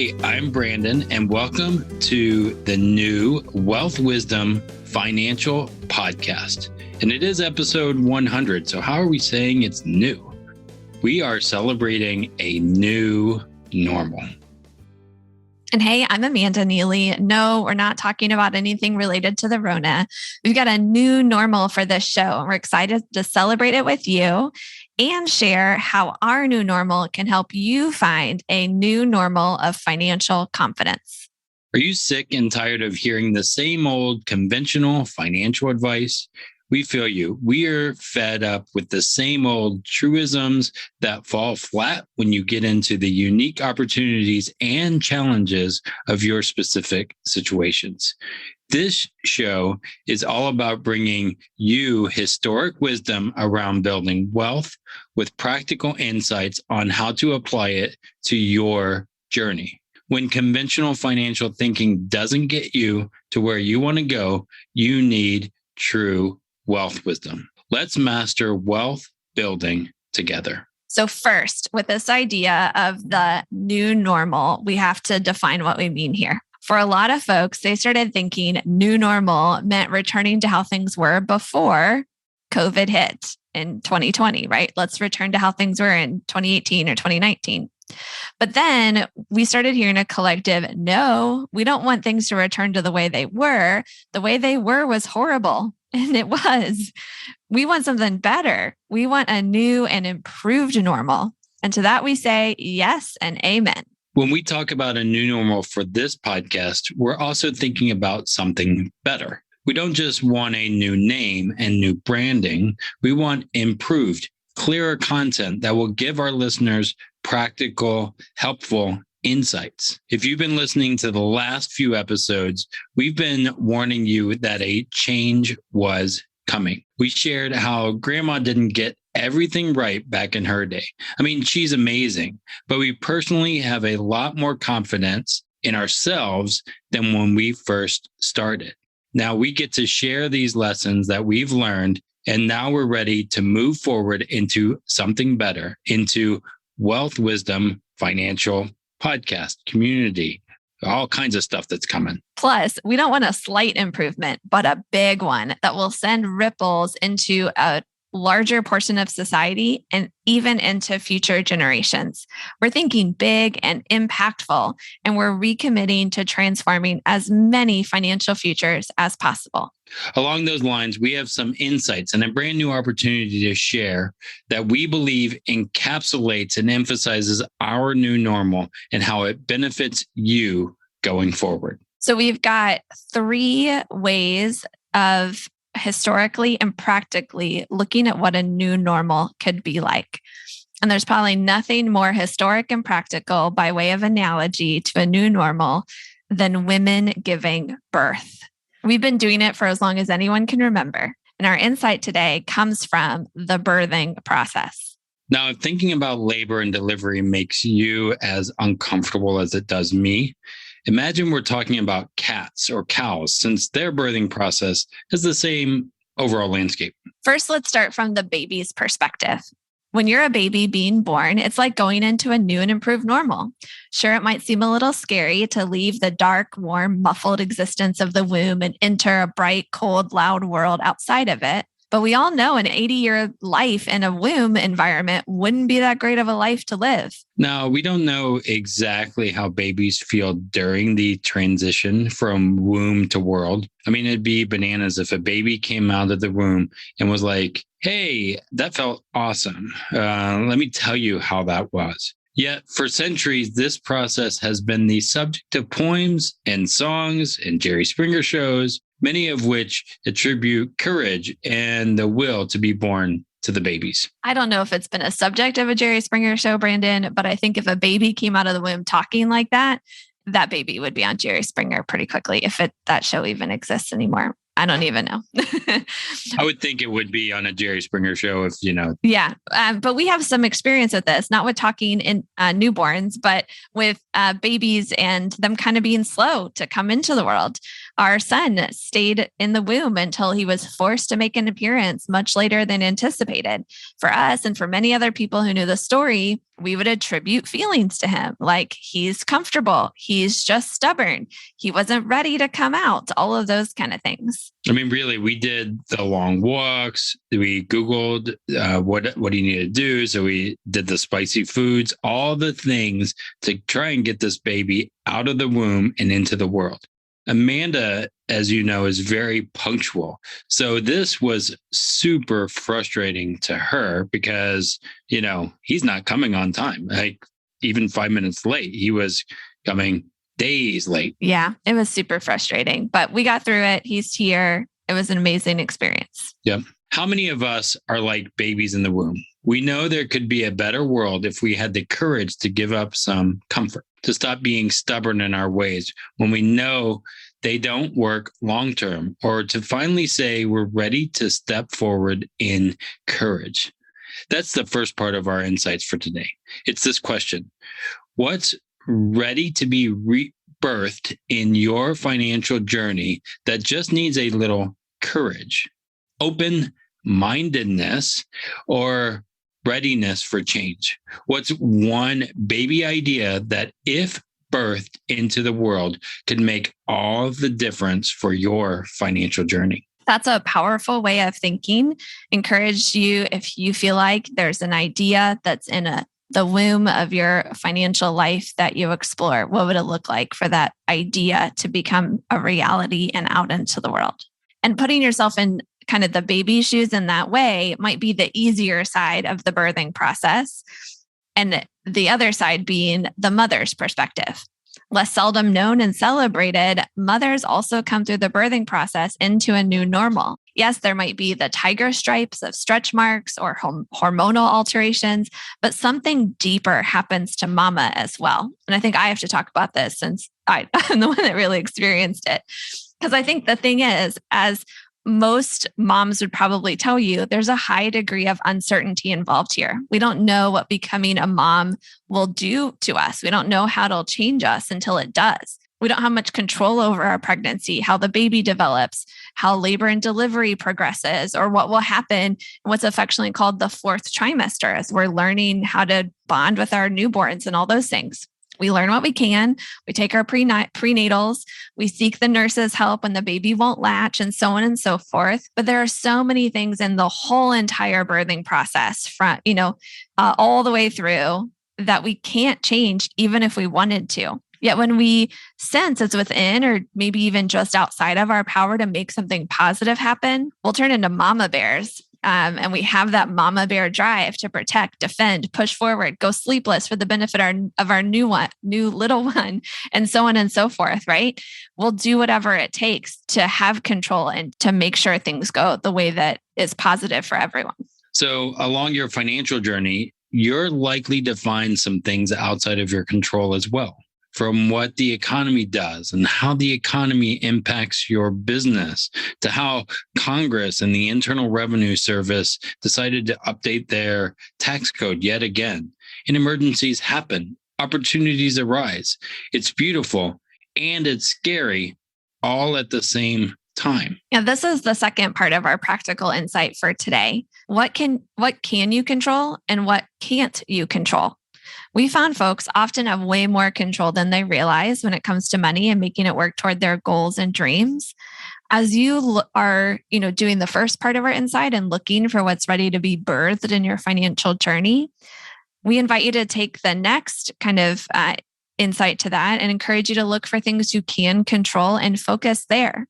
Hey, I'm Brandon, and welcome to the new Wealth Wisdom Financial Podcast. And it is episode 100. So how are we saying it's new? We are celebrating a new normal. And hey, I'm Amanda Neely. No, we're not talking about anything related to the Rona. We've got a new normal for this show, and we're excited to celebrate it with you and share how our new normal can help you find a new normal of financial confidence. Are you sick and tired of hearing the same old conventional financial advice? We feel you. We are fed up with the same old truisms that fall flat when you get into the unique opportunities and challenges of your specific situations. This show is all about bringing you historic wisdom around building wealth with practical insights on how to apply it to your journey. When conventional financial thinking doesn't get you to where you want to go, you need true wealth wisdom. Let's master wealth building together. So first, with this idea of the new normal, we have to define what we mean here. For a lot of folks, they started thinking new normal meant returning to how things were before COVID hit in 2020, right? Let's return to how things were in 2018 or 2019. But then we started hearing a collective, no, we don't want things to return to the way they were. The way they were was horrible. And it was. We want something better. We want a new and improved normal. And to that we say yes and amen. When we talk about a new normal for this podcast, we're also thinking about something better. We don't just want a new name and new branding. We want improved, clearer content that will give our listeners practical, helpful insights. If you've been listening to the last few episodes, we've been warning you that a change was coming. We shared how grandma didn't get everything right back in her day. I mean, she's amazing, but we personally have a lot more confidence in ourselves than when we first started. Now we get to share these lessons that we've learned, and now we're ready to move forward into something better, into Wealth Wisdom Financial Podcast, community, all kinds of stuff that's coming. Plus, we don't want a slight improvement, but a big one that will send ripples into a larger portion of society and even into future generations. We're thinking big and impactful, and we're recommitting to transforming as many financial futures as possible. Along those lines, we have some insights and a brand new opportunity to share that we believe encapsulates and emphasizes our new normal and how it benefits you going forward. So we've got 3 ways of historically and practically looking at what a new normal could be like. And there's probably nothing more historic and practical by way of analogy to a new normal than women giving birth. We've been doing it for as long as anyone can remember. And our insight today comes from the birthing process. Now, if thinking about labor and delivery makes you as uncomfortable as it does me, imagine we're talking about cats or cows, since their birthing process is the same overall landscape. First, let's start from the baby's perspective. When you're a baby being born, it's like going into a new and improved normal. Sure, it might seem a little scary to leave the dark, warm, muffled existence of the womb and enter a bright, cold, loud world outside of it. But we all know an 80-year life in a womb environment wouldn't be that great of a life to live. Now, we don't know exactly how babies feel during the transition from womb to world. I mean, it'd be bananas if a baby came out of the womb and was like, hey, that felt awesome. Let me tell you how that was. Yet for centuries, this process has been the subject of poems and songs and Jerry Springer shows, many of which attribute courage and the will to be born to the babies. I don't know if it's been a subject of a Jerry Springer show, Brandon, but I think if a baby came out of the womb talking like that, that baby would be on Jerry Springer pretty quickly if that show even exists anymore. I don't even know. I would think it would be on a Jerry Springer show if, you know. Yeah. But we have some experience with this, not with talking in newborns, but with babies and them kind of being slow to come into the world. Our son stayed in the womb until he was forced to make an appearance much later than anticipated. For us and for many other people who knew the story, we would attribute feelings to him like he's comfortable, he's just stubborn, he wasn't ready to come out, all of those kind of things. I mean, really, we did the long walks. We Googled what he needed to do. So we did the spicy foods, all the things to try and get this baby out of the womb and into the world. Amanda, as you know, is very punctual. So this was super frustrating to her because, he's not coming on time. Like even 5 minutes late, he was coming days late. Yeah, it was super frustrating, but we got through it. He's here. It was an amazing experience. Yep. How many of us are like babies in the womb? We know there could be a better world if we had the courage to give up some comfort, to stop being stubborn in our ways when we know they don't work long term, or to finally say we're ready to step forward in courage. That's the first part of our insights for today. It's this question: what's ready to be rebirthed in your financial journey that just needs a little courage, open-mindedness, or readiness for change? What's one baby idea that, if birthed into the world, could make all the difference for your financial journey? That's a powerful way of thinking. Encourage you, if you feel like there's an idea that's in the womb of your financial life that you explore. What would it look like for that idea to become a reality and out into the world? And putting yourself in kind of the baby shoes in that way might be the easier side of the birthing process. And the other side being the mother's perspective. Less seldom known and celebrated, mothers also come through the birthing process into a new normal. Yes, there might be the tiger stripes of stretch marks or hormonal alterations, but something deeper happens to mama as well. And I think I have to talk about this since I'm the one that really experienced it. Because I think the thing is, as most moms would probably tell you, there's a high degree of uncertainty involved here. We don't know what becoming a mom will do to us. We don't know how it'll change us until it does. We don't have much control over our pregnancy, how the baby develops, how labor and delivery progresses, or what will happen in what's affectionately called the fourth trimester as we're learning how to bond with our newborns and all those things. We learn what we can. We take our prenatals. We seek the nurse's help when the baby won't latch, and so on and so forth. But there are so many things in the whole entire birthing process, from all the way through, that we can't change even if we wanted to. Yet when we sense it's within, or maybe even just outside of our power to make something positive happen, we'll turn into mama bears. And we have that mama bear drive to protect, defend, push forward, go sleepless for the benefit of our new little one, and so on and so forth, right? We'll do whatever it takes to have control and to make sure things go the way that is positive for everyone. So along your financial journey, you're likely to find some things outside of your control as well. From what the economy does and how the economy impacts your business, to how Congress and the Internal Revenue Service decided to update their tax code yet again. And emergencies happen, opportunities arise. It's beautiful and it's scary all at the same time. Yeah, this is the second part of our practical insight for today. What can you control and what can't you control? We found folks often have way more control than they realize when it comes to money and making it work toward their goals and dreams. As you are, doing the first part of our insight and looking for what's ready to be birthed in your financial journey, we invite you to take the next kind of insight to that and encourage you to look for things you can control and focus there.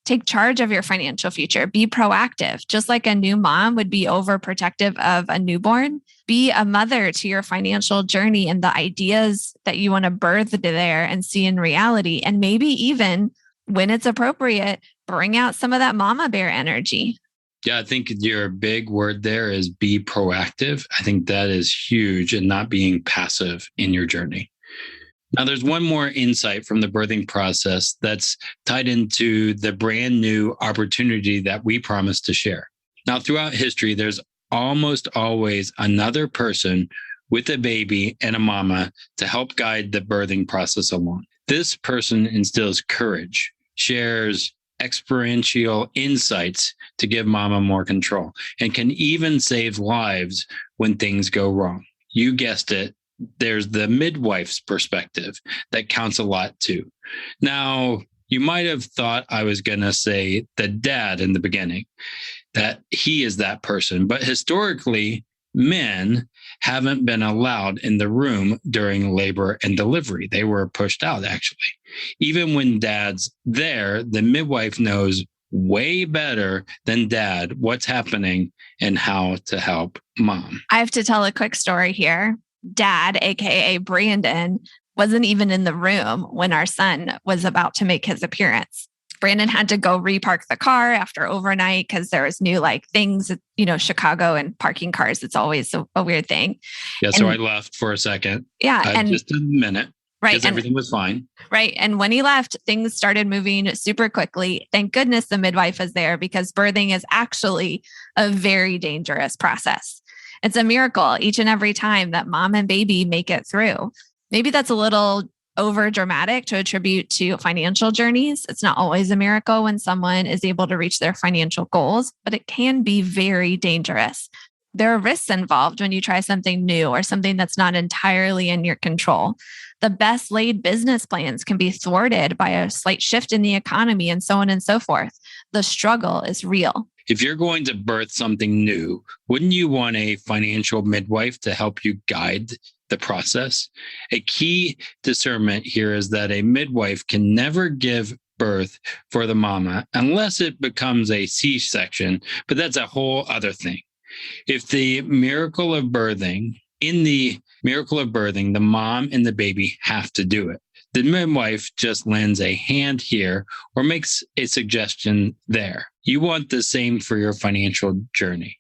Take charge of your financial future. Be proactive. Just like a new mom would be overprotective of a newborn, be a mother to your financial journey and the ideas that you want to birth there and see in reality. And maybe even when it's appropriate, bring out some of that mama bear energy. Yeah, I think your big word there is be proactive. I think that is huge, and not being passive in your journey. Now, there's one more insight from the birthing process that's tied into the brand new opportunity that we promised to share. Now, throughout history, there's almost always another person with a baby and a mama to help guide the birthing process along. This person instills courage, shares experiential insights to give mama more control and can even save lives when things go wrong. You guessed it. There's the midwife's perspective that counts a lot too. Now, you might have thought I was going to say the dad in the beginning, that he is that person. But historically, men haven't been allowed in the room during labor and delivery. They were pushed out, actually. Even when dad's there, the midwife knows way better than dad what's happening and how to help mom. I have to tell a quick story here. Dad, AKA Brandon, wasn't even in the room when our son was about to make his appearance. Brandon had to go repark the car after overnight because there was new things, Chicago and parking cars. It's always a weird thing. Yeah. So I left for a second. Yeah. And just a minute. Right. Because everything was fine. Right. And when he left, things started moving super quickly. Thank goodness the midwife was there because birthing is actually a very dangerous process. It's a miracle each and every time that mom and baby make it through. Maybe that's a little over dramatic to attribute to financial journeys. It's not always a miracle when someone is able to reach their financial goals, but it can be very dangerous. There are risks involved when you try something new or something that's not entirely in your control. The best laid business plans can be thwarted by a slight shift in the economy and so on and so forth. The struggle is real. If you're going to birth something new, wouldn't you want a financial midwife to help you guide the process? A key discernment here is that a midwife can never give birth for the mama unless it becomes a C-section, but that's a whole other thing. If the miracle of birthing, the mom and the baby have to do it. The midwife just lends a hand here or makes a suggestion there. You want the same for your financial journey.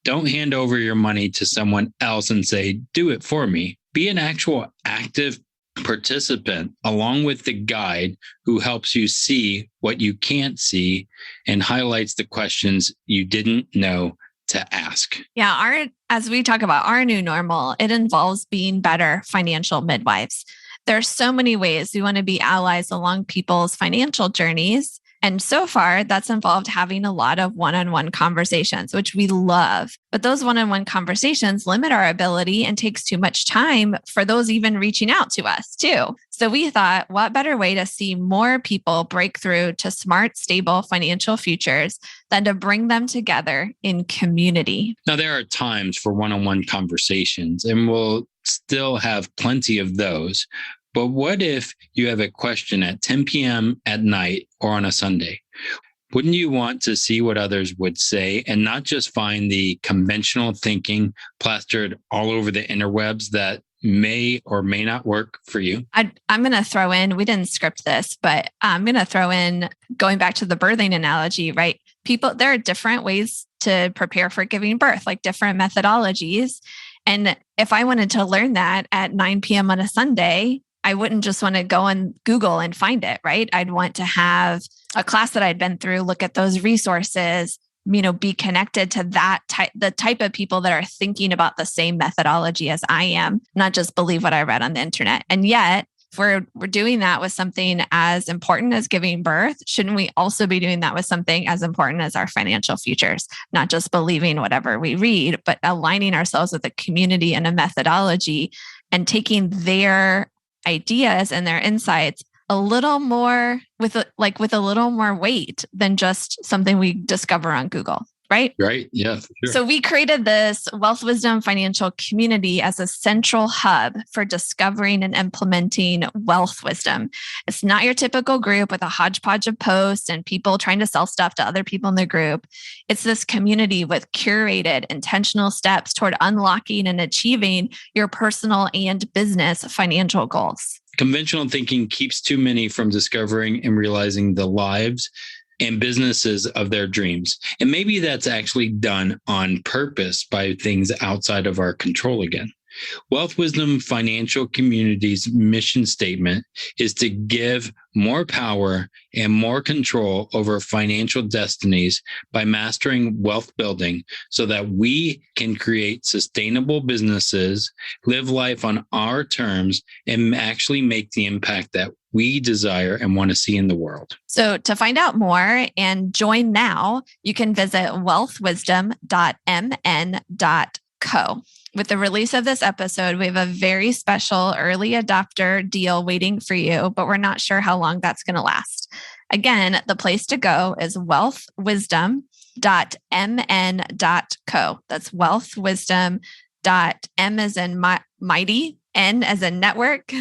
Don't hand over your money to someone else and say, do it for me. Be an actual active participant along with the guide who helps you see what you can't see and highlights the questions you didn't know to ask. Yeah, as we talk about our new normal, it involves being better financial midwives. There are so many ways we want to be allies along people's financial journeys. And so far, that's involved having a lot of one-on-one conversations, which we love. But those one-on-one conversations limit our ability and takes too much time for those even reaching out to us too. So we thought, what better way to see more people break through to smart, stable financial futures than to bring them together in community? Now, there are times for one-on-one conversations, and we'll still have plenty of those. But what if you have a question at 10 p.m. at night or on a Sunday? Wouldn't you want to see what others would say and not just find the conventional thinking plastered all over the interwebs that may or may not work for you? I'm going to throw in, we didn't script this, but I'm going to throw in, going back to the birthing analogy, right? There are different ways to prepare for giving birth, like different methodologies. And if I wanted to learn that at 9 p.m. on a Sunday, I wouldn't just want to go on Google and find it, right? I'd want to have a class that I'd been through, look at those resources, be connected to the type of people that are thinking about the same methodology as I am, not just believe what I read on the internet. And yet, if we're doing that with something as important as giving birth, shouldn't we also be doing that with something as important as our financial futures? Not just believing whatever we read, but aligning ourselves with a community and a methodology and taking their ideas and their insights a little more with a little more weight than just something we discover on Google, right? Right. Yeah, for sure. So we created this Wealth Wisdom financial community as a central hub for discovering and implementing wealth wisdom. It's not your typical group with a hodgepodge of posts and people trying to sell stuff to other people in the group. It's this community with curated, intentional steps toward unlocking and achieving your personal and business financial goals. Conventional thinking keeps too many from discovering and realizing the lives and businesses of their dreams. And maybe that's actually done on purpose by things outside of our control again. Wealth Wisdom Financial Community's mission statement is to give more power and more control over financial destinies by mastering wealth building so that we can create sustainable businesses, live life on our terms, and actually make the impact that we desire and want to see in the world. So to find out more and join now, you can visit wealthwisdom.mn.co. With the release of this episode, we have a very special early adopter deal waiting for you, but we're not sure how long that's going to last. Again, the place to go is wealthwisdom.mn.co. That's wealthwisdom.m as in mighty, n as in network,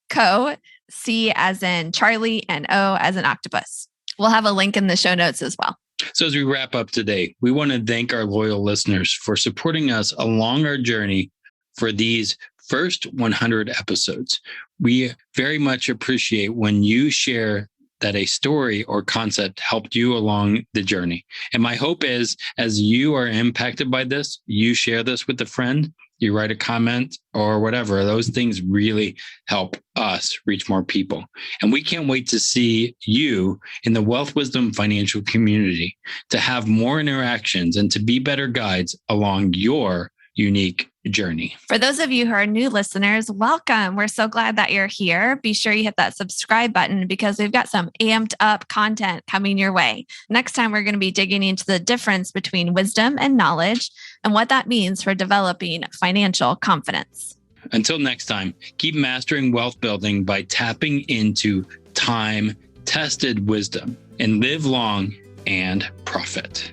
.co, C as in Charlie, and O as in octopus. We'll have a link in the show notes as well. So as we wrap up today, we want to thank our loyal listeners for supporting us along our journey for these first 100 episodes. We very much appreciate when you share that a story or concept helped you along the journey. And my hope is, as you are impacted by this, you share this with a friend, you write a comment or whatever. Those things really help us reach more people. And we can't wait to see you in the Wealth Wisdom Financial Community, to have more interactions and to be better guides along your unique journey. For those of you who are new listeners, welcome. We're so glad that you're here. Be sure you hit that subscribe button because we've got some amped up content coming your way. Next time, we're going to be digging into the difference between wisdom and knowledge and what that means for developing financial confidence. Until next time, keep mastering wealth building by tapping into time-tested wisdom and live long and profit.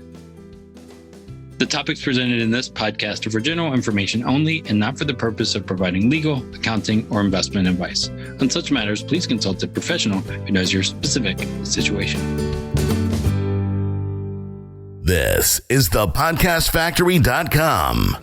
The topics presented in this podcast are for general information only and not for the purpose of providing legal, accounting, or investment advice. On such matters, please consult a professional who knows your specific situation. This is thepodcastfactory.com.